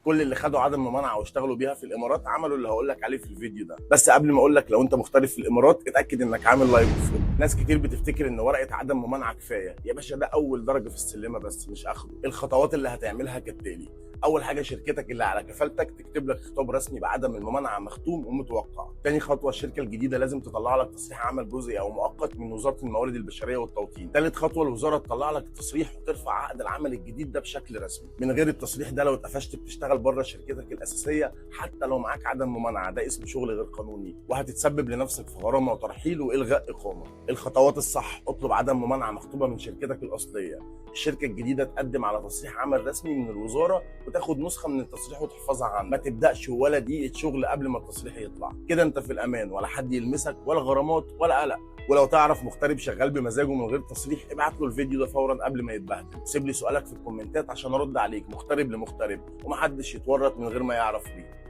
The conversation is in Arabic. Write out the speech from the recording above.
كل اللي خدوا عدم ممانعه واشتغلوا بيها في الامارات عملوا اللي هقول لك عليه في الفيديو ده. بس قبل ما اقول لك، لو انت مغترب في الامارات اتاكد انك عامل لايك وفولو. ناس كتير بتفتكر ان ورقه عدم ممانعه كفايه. يا باشا ده اول درجه في السلمه بس مش اخره. الخطوات اللي هتعملها كالتالي: اول حاجه شركتك اللي على كفالتك تكتب لك خطاب رسمي بعدم الممانعه مختوم ومتوقع. تاني خطوه الشركه الجديده لازم تطلع لك تصريح عمل جزئي او مؤقت من وزاره الموارد البشريه والتوطين. تالت خطوه الوزاره تطلع لك التصريح وترفع عقد العمل الجديد ده بشكل رسمي. من غير التصريح ده لو اتقفشت بتشتغل بره شركتك الاساسيه حتى لو معاك عدم ممانعه، ده اسمه شغل غير قانوني وهتتسبب لنفسك في غرامه وترحيل والغاء اقامه. الخطوات الصح: اطلب عدم ممانعه مكتوبه من شركتك الاصليه. الشركه الجديده تقدم على تصريح عمل رسمي من الوزاره وتاخد نسخه من التصريح وتحفظها عندك. ما تبداش ولا دقيقه شغل قبل ما التصريح يطلع. كده انت في الامان، ولا حد يلمسك ولا غرامات ولا قلق. ولو تعرف مغترب شغال بمزاجه من غير تصريح، ابعت له الفيديو ده فورا قبل ما يتبهدل. سيب لي سؤالك في الكومنتات عشان ارد عليك مغترب لمغترب، ومحدش يتورط من غير ما يعرف ليه.